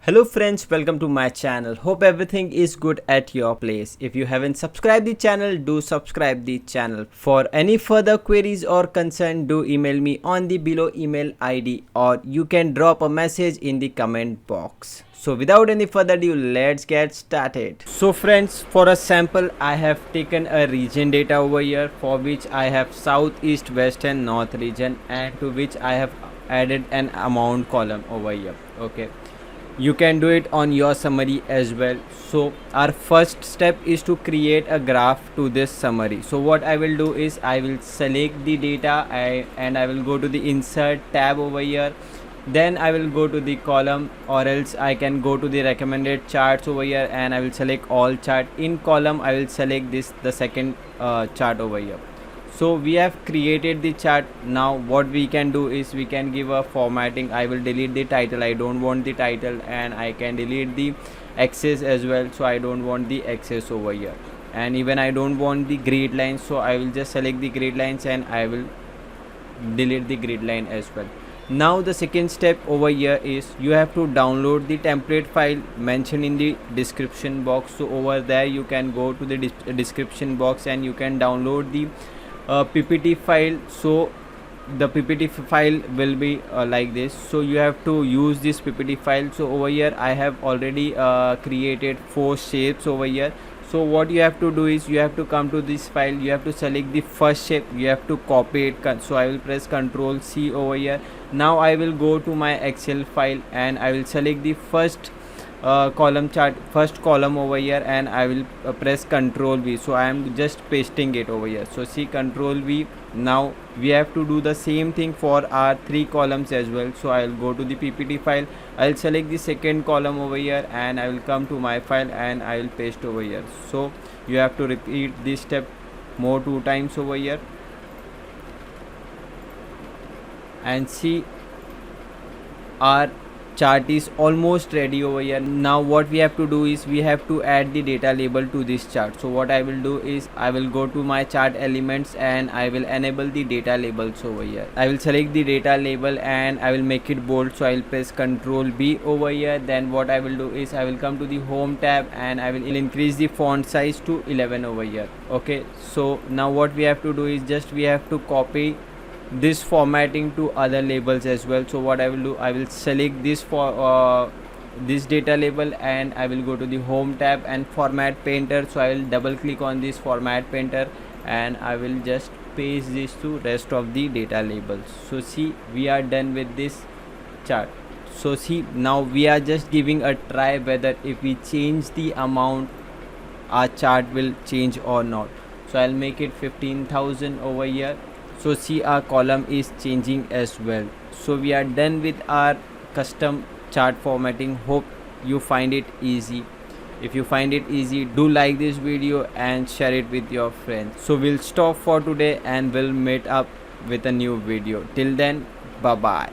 Hello friends, welcome to my channel. Hope everything is good at your place. If you haven't subscribed the channel, do subscribe the channel. For any further queries or concern, do email me on the below email ID or you can drop a message in the comment box. So without any further ado, let's get started. So friends, for a sample I have taken a region data over here, for which I have south, east, west and north region, and to which I have added an amount column over here. Okay, you can do it on your summary as well. So our first step is to create a graph to this summary. So what I will do is I will select the data and I will go to the insert tab over here. Then I will go to the column, or else I can go to the recommended charts over here and I will select all chart. In column I will select the second chart over here. So we have created the chart. Now what we can do is we can give a formatting. I will delete the title, I don't want the title, and I can delete the axis as well. So I don't want the axis over here, and even I don't want the grid lines, so I will just select the grid lines and I will delete the grid line as well. Now the second step over here is you have to download the template file mentioned in the description box. So over there you can go to the description box and you can download the PPT file. So the PPT file will be like this. So you have to use this PPT file. So over here I have already created 4 shapes over here. So what you have to do is you have to come to this file, you have to select the first shape, you have to copy it. So I will press Ctrl C over here. Now I will go to my Excel file and I will select the first column chart, first column over here, and I will press Ctrl V. So I am just pasting it over here. So see, Ctrl V. Now we have to do the same thing for our 3 columns as well. So I will go to the PPT file, I will select the second column over here and I will come to my file and I will paste over here. So you have to repeat this step more 2 times over here, and see, our chart is almost ready over here. Now what we have to do is we have to add the data label to this chart. So what I will do is I will go to my chart elements and I will enable the data labels over here. I will select the data label and I will make it bold. So I will press Ctrl B over here. Then what I will do is I will come to the home tab and I will increase the font size to 11 over here. Okay, so now what we have to do is just we have to copy this formatting to other labels as well. So what I will do, I will select this for this data label and I will go to the home tab and format painter. So I will double click on this format painter and I will just paste this to rest of the data labels. So see, we are done with this chart. So see, now we are just giving a try whether if we change the amount our chart will change or not. So I'll make it 15,000 over here. So see, our column is changing as well. So we are done with our custom chart formatting. Hope you find it easy. If you find it easy, do like this video and share it with your friends. So we'll stop for today and we'll meet up with a new video. Till then, bye bye.